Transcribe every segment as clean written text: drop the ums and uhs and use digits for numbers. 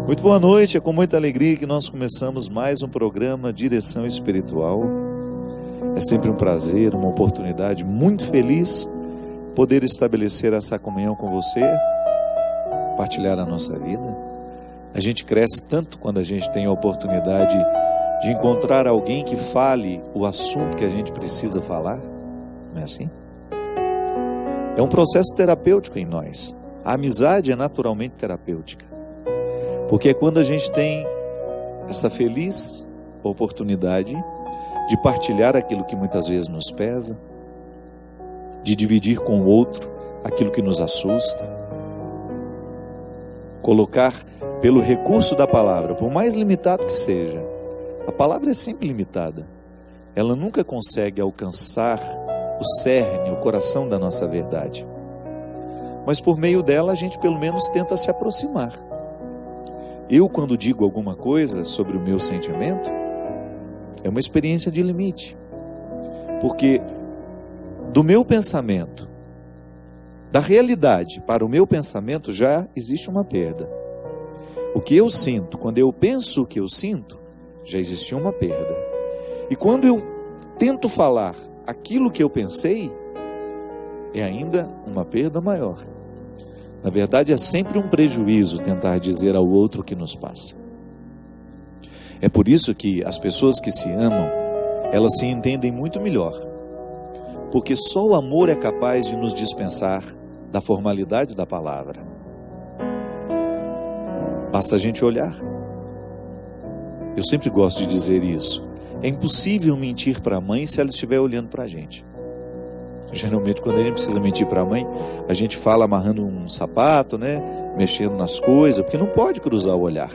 Muito boa noite, é com muita alegria que nós começamos mais um programa Direção Espiritual. É sempre um prazer, uma oportunidade muito feliz poder estabelecer essa comunhão com você, partilhar a nossa vida. A gente cresce tanto quando a gente tem a oportunidade de encontrar alguém que fale o assunto que a gente precisa falar, não é assim? É um processo terapêutico em nós. A amizade é naturalmente terapêutica. Porque é quando a gente tem essa feliz oportunidade de partilhar aquilo que muitas vezes nos pesa, de dividir com o outro aquilo que nos assusta, colocar pelo recurso da palavra, por mais limitado que seja, a palavra é sempre limitada, ela nunca consegue alcançar o cerne, o coração da nossa verdade, mas por meio dela a gente pelo menos tenta se aproximar. Eu, quando digo alguma coisa sobre o meu sentimento, é uma experiência de limite. Porque do meu pensamento, da realidade para o meu pensamento, já existe uma perda. O que eu sinto, quando eu penso o que eu sinto, já existiu uma perda. E quando eu tento falar aquilo que eu pensei, é ainda uma perda maior. Na verdade, é sempre um prejuízo tentar dizer ao outro o que nos passa. É por isso que as pessoas que se amam, elas se entendem muito melhor. Porque só o amor é capaz de nos dispensar da formalidade da palavra. Basta a gente olhar. Eu sempre gosto de dizer isso. É impossível mentir para a mãe se ela estiver olhando para a gente. Geralmente quando a gente precisa mentir para a mãe, a gente fala amarrando um sapato, né? Mexendo nas coisas, porque não pode cruzar o olhar.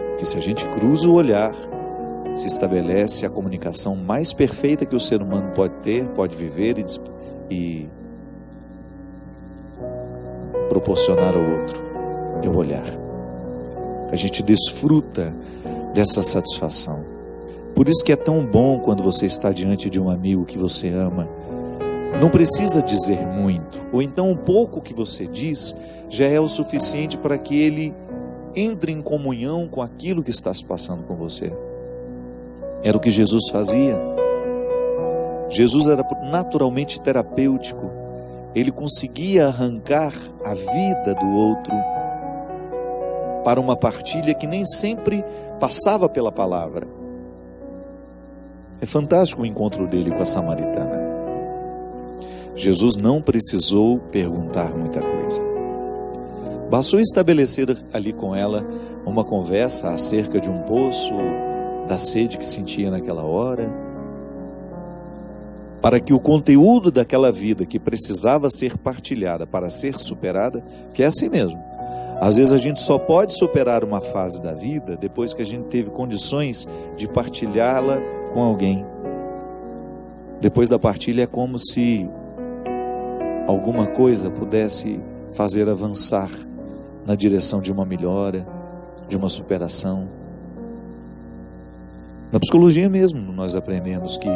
Porque se a gente cruza o olhar, se estabelece a comunicação mais perfeita que o ser humano pode ter, pode viver e proporcionar ao outro, é o olhar. A gente desfruta dessa satisfação. Por isso que é tão bom quando você está diante de um amigo que você ama. Não precisa dizer muito, ou então o pouco que você diz já é o suficiente para que ele entre em comunhão com aquilo que está se passando com você. Era o que Jesus fazia. Jesus era naturalmente terapêutico. Ele conseguia arrancar a vida do outro para uma partilha que nem sempre passava pela palavra. É fantástico o encontro dele com a samaritana. Jesus não precisou perguntar muita coisa. Bastou estabelecer ali com ela uma conversa acerca de um poço, da sede que sentia naquela hora, para que o conteúdo daquela vida que precisava ser partilhada para ser superada, que é assim mesmo. Às vezes a gente só pode superar uma fase da vida depois que a gente teve condições de partilhá-la com alguém. Depois da partilha é como se alguma coisa pudesse fazer avançar na direção de uma melhora, de uma superação. Na psicologia mesmo nós aprendemos que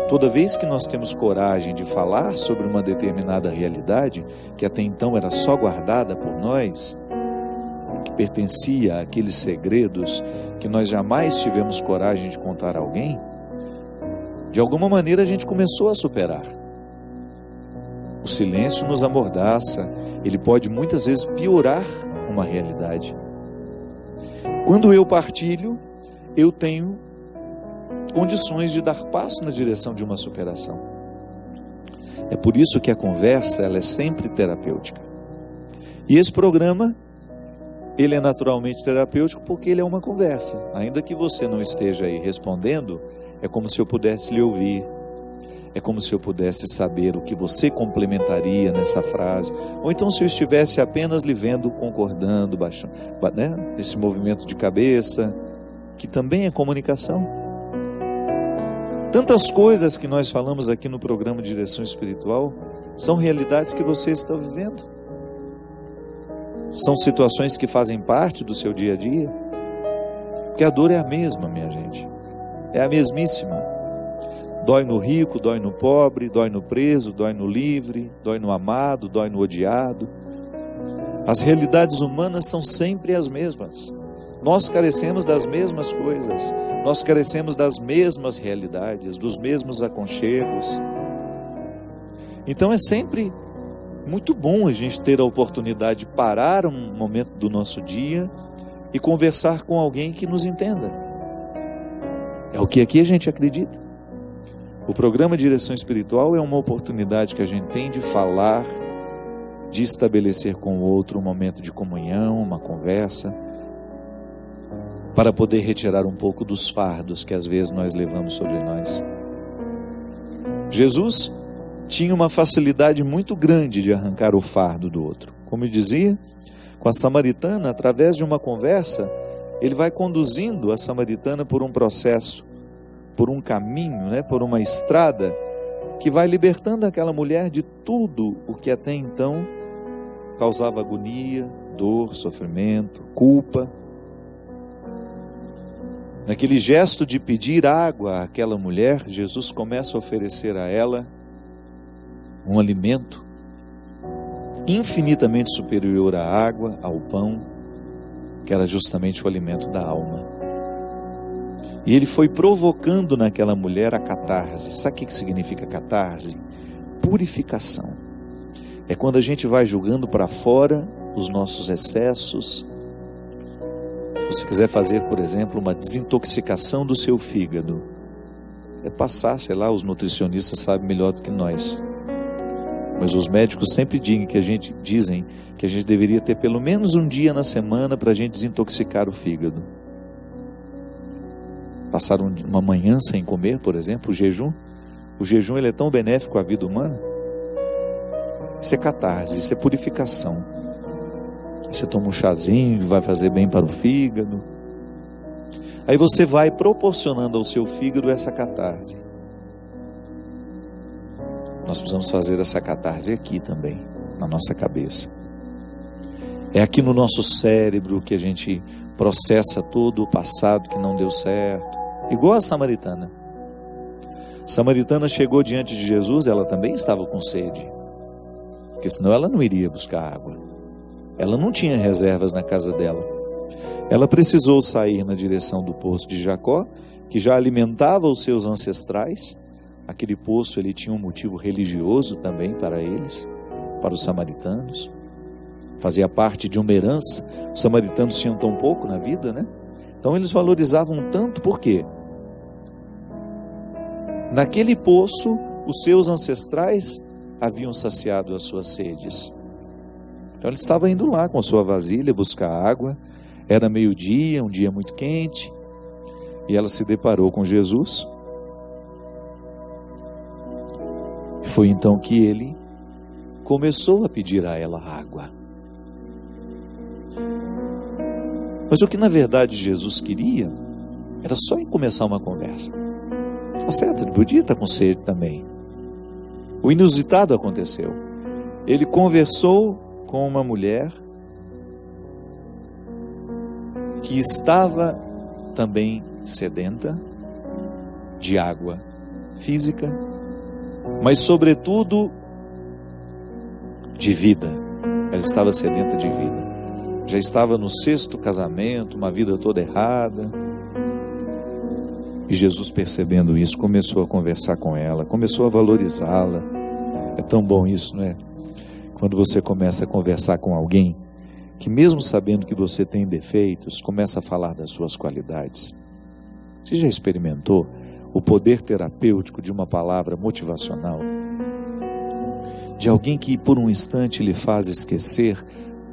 toda vez que nós temos coragem de falar sobre uma determinada realidade, que até então era só guardada por nós, que pertencia àqueles segredos que nós jamais tivemos coragem de contar a alguém, de alguma maneira a gente começou a superar. O silêncio nos amordaça, ele pode muitas vezes piorar uma realidade. Quando eu partilho, eu tenho condições de dar passo na direção de uma superação. É por isso que a conversa, ela é sempre terapêutica. E esse programa, ele é naturalmente terapêutico porque ele é uma conversa. Ainda que você não esteja aí respondendo, é como se eu pudesse lhe ouvir. É como se eu pudesse saber o que você complementaria nessa frase. Ou então se eu estivesse apenas lhe vendo, concordando, baixando, né? Esse movimento de cabeça, que também é comunicação. Tantas coisas que nós falamos aqui no programa Direção Espiritual são realidades que você está vivendo. São situações que fazem parte do seu dia a dia. Porque a dor é a mesma, minha gente. É a mesmíssima. Dói no rico, dói no pobre, dói no preso, dói no livre, dói no amado, dói no odiado. As realidades humanas são sempre as mesmas. Nós carecemos das mesmas coisas, nós carecemos das mesmas realidades, dos mesmos aconchegos. Então é sempre muito bom a gente ter a oportunidade de parar um momento do nosso dia e conversar com alguém que nos entenda. É o que aqui a gente acredita. O programa Direção Espiritual é uma oportunidade que a gente tem de falar, de estabelecer com o outro um momento de comunhão, uma conversa, para poder retirar um pouco dos fardos que às vezes nós levamos sobre nós. Jesus tinha uma facilidade muito grande de arrancar o fardo do outro. Como eu dizia, com a samaritana, através de uma conversa, ele vai conduzindo a samaritana por um processo, por um caminho, por uma estrada, que vai libertando aquela mulher de tudo o que até então causava agonia, dor, sofrimento, culpa. Naquele gesto de pedir água àquela mulher, Jesus começa a oferecer a ela um alimento infinitamente superior à água, ao pão, que era justamente o alimento da alma. E ele foi provocando naquela mulher a catarse. Sabe o que significa catarse? Purificação. É quando a gente vai jogando para fora os nossos excessos. Se você quiser fazer, por exemplo, uma desintoxicação do seu fígado, é passar, os nutricionistas sabem melhor do que nós. Mas os médicos sempre dizem que a gente deveria ter pelo menos um dia na semana para a gente desintoxicar o fígado. Passar uma manhã sem comer, por exemplo, o jejum. O jejum ele é tão benéfico à vida humana. Isso é catarse, isso é purificação. Você toma um chazinho, vai fazer bem para o fígado. Aí você vai proporcionando ao seu fígado essa catarse. Nós precisamos fazer essa catarse aqui também, na nossa cabeça. É aqui no nosso cérebro que a gente processa todo o passado que não deu certo. Igual a samaritana. A samaritana chegou diante de Jesus, ela também estava com sede. Porque senão ela não iria buscar água. Ela não tinha reservas na casa dela. Ela precisou sair na direção do poço de Jacó, que já alimentava os seus ancestrais. Aquele poço ele tinha um motivo religioso também para eles, para os samaritanos. Fazia parte de uma herança. Os samaritanos tinham tão pouco na vida, Então eles valorizavam tanto, por quê? Naquele poço, os seus ancestrais haviam saciado as suas sedes. Então ele estava indo lá com a sua vasilha buscar água. Era meio-dia, um dia muito quente, e ela se deparou com Jesus. Foi então que ele começou a pedir a ela água. Mas o que na verdade Jesus queria era só em começar uma conversa. Tá certo, ele podia estar com sede também. O inusitado aconteceu. Ele conversou com uma mulher que estava também sedenta de água física, mas sobretudo de vida. Ela estava sedenta de vida. Já estava no 6º casamento, uma vida toda errada. E Jesus, percebendo isso, começou a conversar com ela, começou a valorizá-la. É tão bom isso, Quando você começa a conversar com alguém que, mesmo sabendo que você tem defeitos, começa a falar das suas qualidades. Você já experimentou o poder terapêutico de uma palavra motivacional? De alguém que por um instante lhe faz esquecer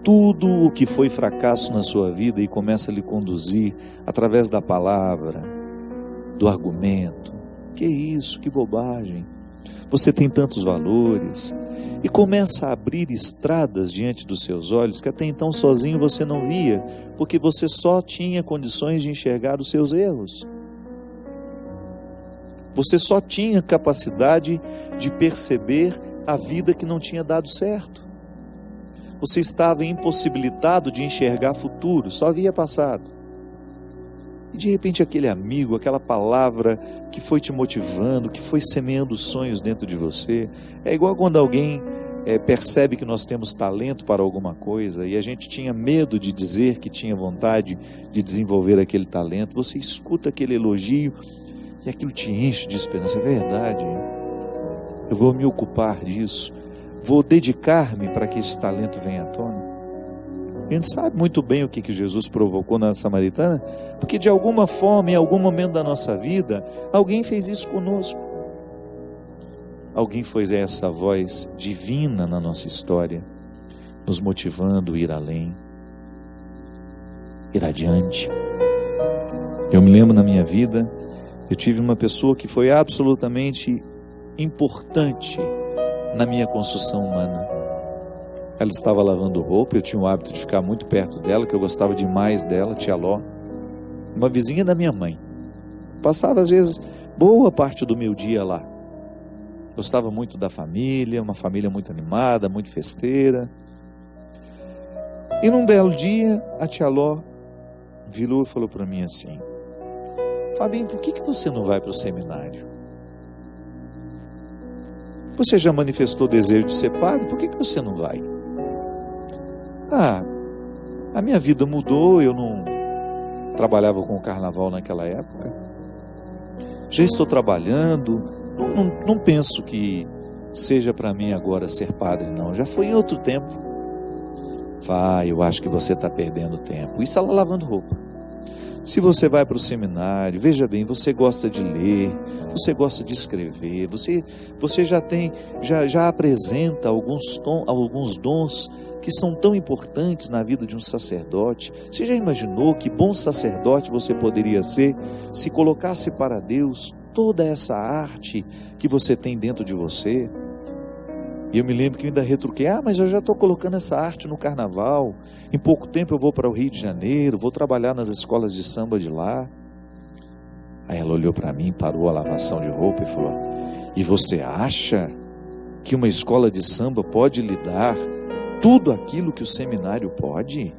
tudo o que foi fracasso na sua vida e começa a lhe conduzir através da palavra, do argumento. Que isso, que bobagem. Você tem tantos valores. E começa a abrir estradas diante dos seus olhos que até então sozinho você não via, porque você só tinha condições de enxergar os seus erros. Você só tinha capacidade de perceber a vida que não tinha dado certo. Você estava impossibilitado de enxergar futuro, só via passado. E de repente aquele amigo, aquela palavra que foi te motivando, que foi semeando sonhos dentro de você, é igual quando alguém percebe que nós temos talento para alguma coisa e a gente tinha medo de dizer que tinha vontade de desenvolver aquele talento, você escuta aquele elogio e aquilo te enche de esperança. É verdade, eu vou me ocupar disso, vou dedicar-me para que esse talento venha à tona. A gente sabe muito bem o que Jesus provocou na samaritana, porque de alguma forma, em algum momento da nossa vida, alguém fez isso conosco. Alguém foi essa voz divina na nossa história, nos motivando a ir além, ir adiante. Eu me lembro na minha vida, eu tive uma pessoa que foi absolutamente importante na minha construção humana. Ela estava lavando roupa, eu tinha o hábito de ficar muito perto dela, que eu gostava demais dela, tia Ló, uma vizinha da minha mãe. Passava às vezes boa parte do meu dia lá. Gostava muito da família, uma família muito animada, muito festeira. E num belo dia, a tia Ló virou e falou para mim assim: Fabinho, por que você não vai para o seminário? Você já manifestou desejo de ser padre, por que você não vai? A minha vida mudou, eu não trabalhava com o carnaval naquela época. Já estou trabalhando, não penso que seja para mim agora ser padre, não. Já foi em outro tempo. Eu acho que você está perdendo tempo. Isso ela lavando roupa. Se você vai para o seminário, veja bem, você gosta de ler, você gosta de escrever, você já apresenta alguns dons que são tão importantes na vida de um sacerdote. Você já imaginou que bom sacerdote você poderia ser se colocasse para Deus toda essa arte que você tem dentro de você? E eu me lembro que eu ainda retruquei: mas eu já estou colocando essa arte no carnaval, em pouco tempo eu vou para o Rio de Janeiro, vou trabalhar nas escolas de samba de lá. Aí ela olhou para mim, parou a lavação de roupa e falou: e você acha que uma escola de samba pode lhe dar tudo aquilo que o seminário pode?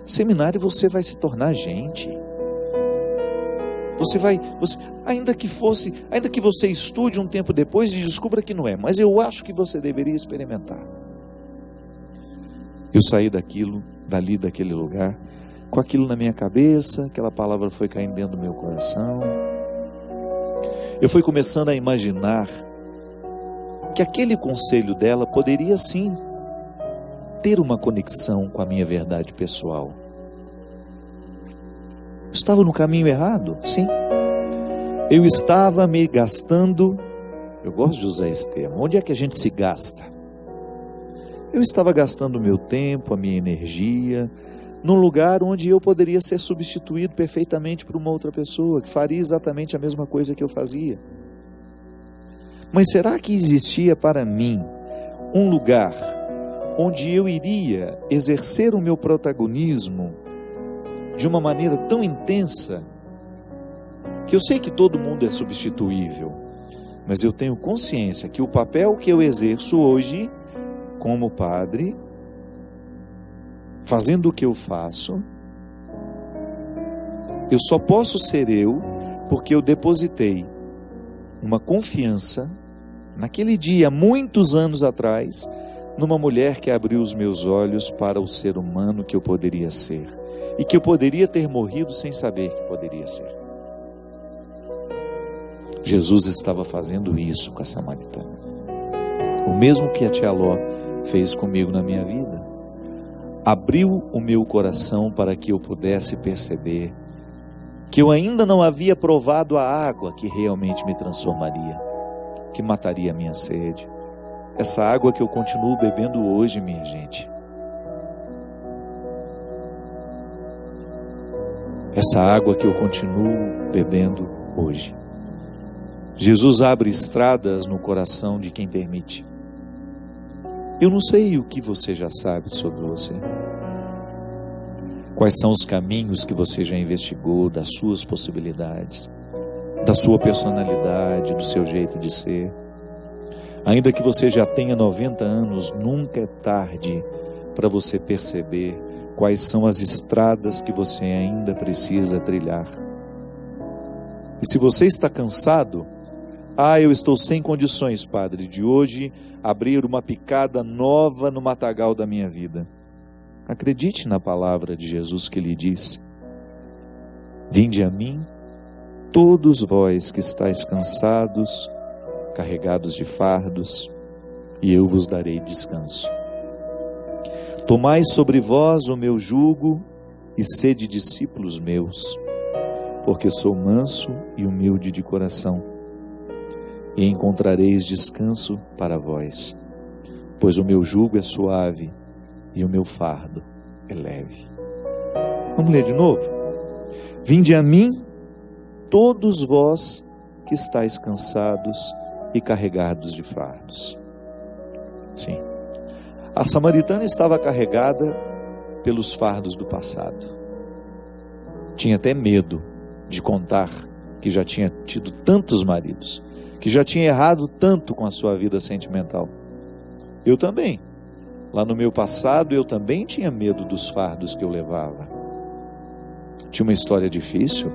Seminário você vai se tornar gente. Ainda que você estude um tempo depois e descubra que não é, mas eu acho que você deveria experimentar. Eu saí daquele lugar, com aquilo na minha cabeça, aquela palavra foi caindo dentro do meu coração. Eu fui começando a imaginar que aquele conselho dela poderia sim ter uma conexão com a minha verdade pessoal. Eu estava no caminho errado? Sim. Eu estava me gastando, eu gosto de usar esse termo, onde é que a gente se gasta? Eu estava gastando o meu tempo, a minha energia, num lugar onde eu poderia ser substituído perfeitamente por uma outra pessoa, que faria exatamente a mesma coisa que eu fazia. Mas será que existia para mim um lugar onde eu iria exercer o meu protagonismo de uma maneira tão intensa, que eu sei que todo mundo é substituível, mas eu tenho consciência que o papel que eu exerço hoje, como padre, fazendo o que eu faço, eu só posso ser eu, porque eu depositei uma confiança, naquele dia, muitos anos atrás, numa mulher que abriu os meus olhos para o ser humano que eu poderia ser, e que eu poderia ter morrido sem saber que poderia ser. Jesus estava fazendo isso com a samaritana, o mesmo que a tia Ló fez comigo na minha vida. Abriu o meu coração para que eu pudesse perceber que eu ainda não havia provado a água que realmente me transformaria, que mataria a minha sede, essa água que eu continuo bebendo hoje, minha gente. Essa água que eu continuo bebendo hoje. Jesus abre estradas no coração de quem permite. Eu não sei o que você já sabe sobre você. Quais são os caminhos que você já investigou, das suas possibilidades, da sua personalidade, do seu jeito de ser. Ainda que você já tenha 90 anos, nunca é tarde para você perceber quais são as estradas que você ainda precisa trilhar. E se você está cansado, Eu estou sem condições, Padre, de hoje abrir uma picada nova no matagal da minha vida. Acredite na palavra de Jesus que lhe diz: vinde a mim, todos vós que estáis cansados, carregados de fardos, e eu vos darei descanso. Tomai sobre vós o meu jugo e sede discípulos meus, porque sou manso e humilde de coração, e encontrareis descanso para vós, pois o meu jugo é suave e o meu fardo é leve. Vamos ler de novo? Vinde a mim, todos vós que estáis cansados e carregados de fardos. Sim, a samaritana estava carregada pelos fardos do passado. Tinha até medo de contar que já tinha tido tantos maridos, que já tinha errado tanto com a sua vida sentimental. Eu também. Lá no meu passado, eu também tinha medo dos fardos que eu levava. Tinha uma história difícil.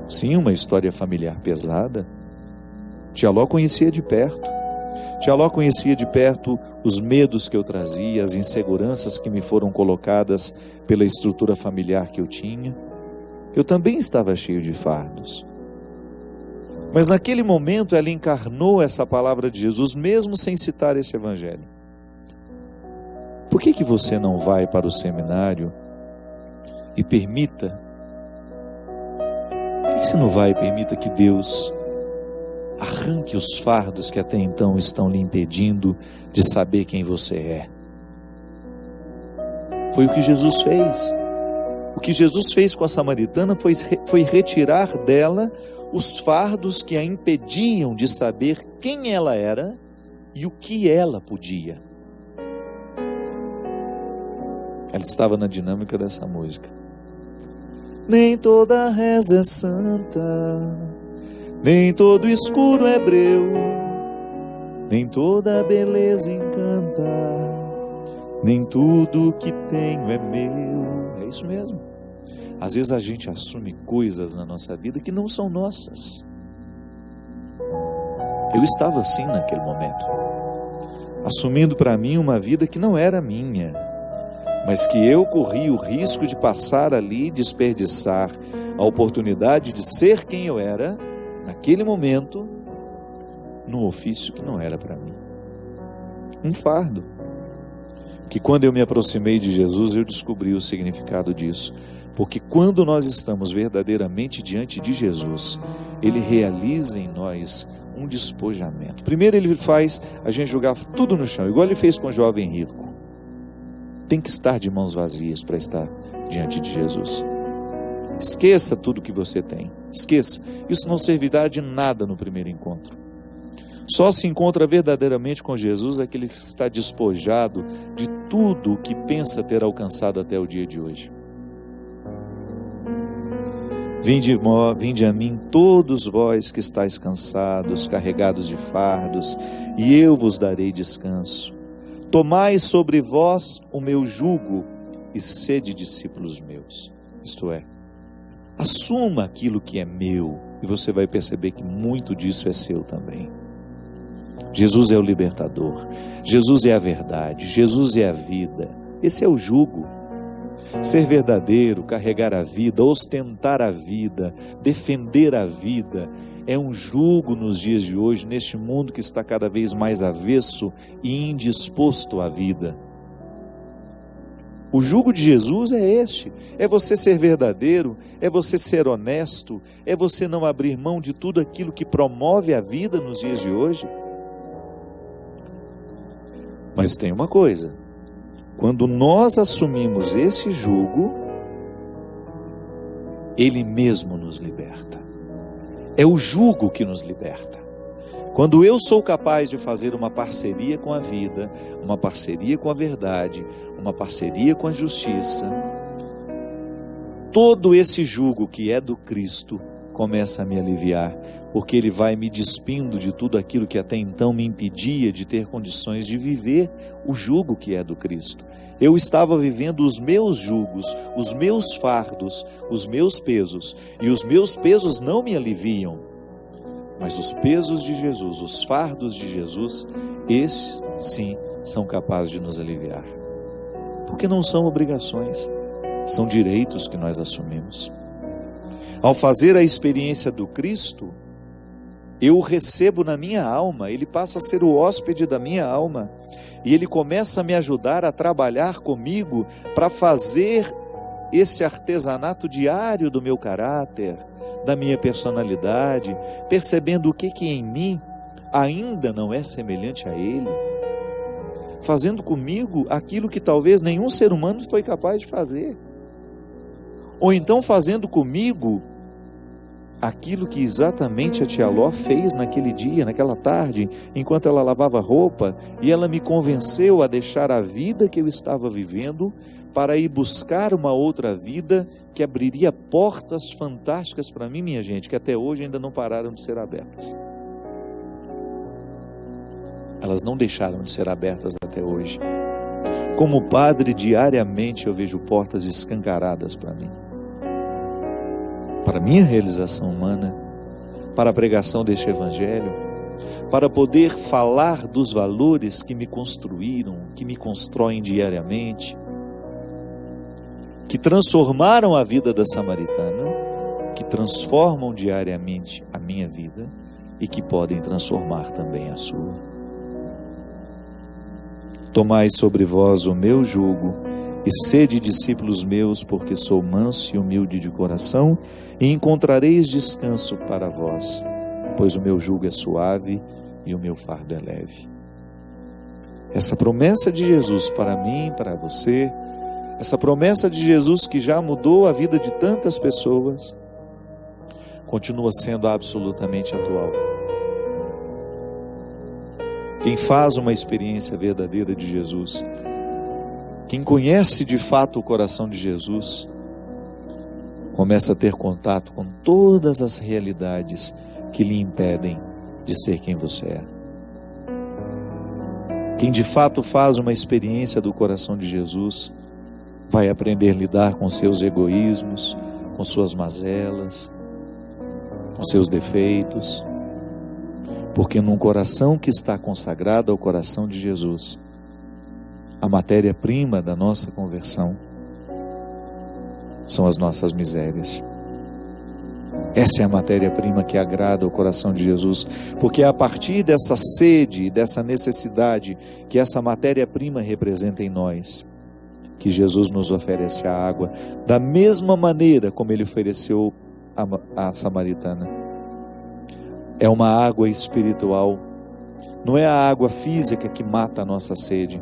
Sim, uma história familiar pesada. Tia Ló conhecia de perto. Tia Ló conhecia de perto os medos que eu trazia, as inseguranças que me foram colocadas pela estrutura familiar que eu tinha. Eu também estava cheio de fardos. Mas naquele momento ela encarnou essa palavra de Jesus, mesmo sem citar esse evangelho. Por que você não vai para o seminário e permita? Por que você não vai e permita que Deus arranque os fardos que até então estão lhe impedindo de saber quem você é? Foi o que Jesus fez. O que Jesus fez com a samaritana foi retirar dela os fardos que a impediam de saber quem ela era e o que ela podia. Ela estava na dinâmica dessa música. Nem toda reza é santa, nem todo escuro é breu, nem toda beleza encanta, nem tudo que tenho é meu. É isso mesmo. Às vezes a gente assume coisas na nossa vida que não são nossas. Eu estava assim naquele momento, assumindo para mim uma vida que não era minha, mas que eu corri o risco de passar ali, desperdiçar a oportunidade de ser quem eu era, naquele momento, num ofício que não era para mim. Um fardo. Que quando eu me aproximei de Jesus, eu descobri o significado disso. Porque quando nós estamos verdadeiramente diante de Jesus, Ele realiza em nós um despojamento. Primeiro Ele faz a gente jogar tudo no chão, igual Ele fez com o jovem rico. Tem que estar de mãos vazias para estar diante de Jesus. Esqueça tudo que você tem. Esqueça. Isso não servirá de nada no primeiro encontro. Só se encontra verdadeiramente com Jesus aquele que está despojado de tudo o que pensa ter alcançado até o dia de hoje. Vinde a mim todos vós que estáis cansados, carregados de fardos, e eu vos darei descanso. Tomai sobre vós o meu jugo e sede discípulos meus. Isto é, assuma aquilo que é meu e você vai perceber que muito disso é seu também. Jesus é o libertador, Jesus é a verdade, Jesus é a vida. Esse é o jugo. Ser verdadeiro, carregar a vida, ostentar a vida, defender a vida, é um jugo nos dias de hoje, neste mundo que está cada vez mais avesso e indisposto à vida. O jugo de Jesus é este, é você ser verdadeiro, é você ser honesto, é você não abrir mão de tudo aquilo que promove a vida nos dias de hoje. Mas tem uma coisa, quando nós assumimos esse jugo, Ele mesmo nos liberta. É o jugo que nos liberta. Quando eu sou capaz de fazer uma parceria com a vida, uma parceria com a verdade, uma parceria com a justiça, todo esse jugo que é do Cristo começa a me aliviar, porque Ele vai me despindo de tudo aquilo que até então me impedia de ter condições de viver o jugo que é do Cristo. Eu estava vivendo os meus jugos, os meus fardos, os meus pesos, e os meus pesos não me aliviam. Mas os pesos de Jesus, os fardos de Jesus, esses sim são capazes de nos aliviar. Porque não são obrigações, são direitos que nós assumimos. Ao fazer a experiência do Cristo, eu o recebo na minha alma, ele passa a ser o hóspede da minha alma, e ele começa a me ajudar a trabalhar comigo para fazer esse artesanato diário do meu caráter, da minha personalidade, percebendo o que em mim ainda não é semelhante a ele, fazendo comigo aquilo que talvez nenhum ser humano foi capaz de fazer, ou então fazendo comigo aquilo que exatamente a tia Ló fez naquele dia, naquela tarde, enquanto ela lavava roupa, e ela me convenceu a deixar a vida que eu estava vivendo para ir buscar uma outra vida que abriria portas fantásticas para mim, minha gente, que até hoje ainda não pararam de ser abertas. Elas não deixaram de ser abertas até hoje. Como padre, diariamente eu vejo portas escancaradas para mim, para a minha realização humana, para a pregação deste evangelho, para poder falar dos valores que me construíram, que me constroem diariamente, que transformaram a vida da samaritana, que transformam diariamente a minha vida e que podem transformar também a sua. Tomai sobre vós o meu jugo e sede discípulos meus, porque sou manso e humilde de coração, e encontrareis descanso para vós, pois o meu jugo é suave e o meu fardo é leve. Essa promessa de Jesus para mim, para você, essa promessa de Jesus que já mudou a vida de tantas pessoas, continua sendo absolutamente atual. Quem faz uma experiência verdadeira de Jesus, quem conhece de fato o coração de Jesus, começa a ter contato com todas as realidades que lhe impedem de ser quem você é. Quem de fato faz uma experiência do coração de Jesus, vai aprender a lidar com seus egoísmos, com suas mazelas, com seus defeitos, porque num coração que está consagrado ao coração de Jesus, a matéria-prima da nossa conversão são as nossas misérias. Essa é a matéria-prima que agrada ao coração de Jesus, porque é a partir dessa sede, dessa necessidade que essa matéria-prima representa em nós, que Jesus nos oferece a água, da mesma maneira como ele ofereceu à samaritana. É uma água espiritual, não é a água física que mata a nossa sede,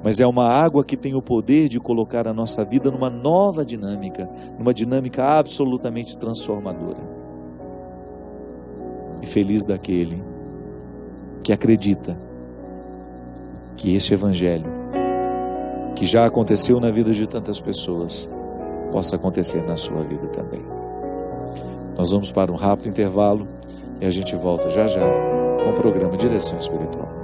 mas é uma água que tem o poder de colocar a nossa vida numa nova dinâmica, numa dinâmica absolutamente transformadora. E feliz daquele que acredita que este evangelho, que já aconteceu na vida de tantas pessoas, possa acontecer na sua vida também. Nós vamos para um rápido intervalo e a gente volta já já com o programa Direção Espiritual.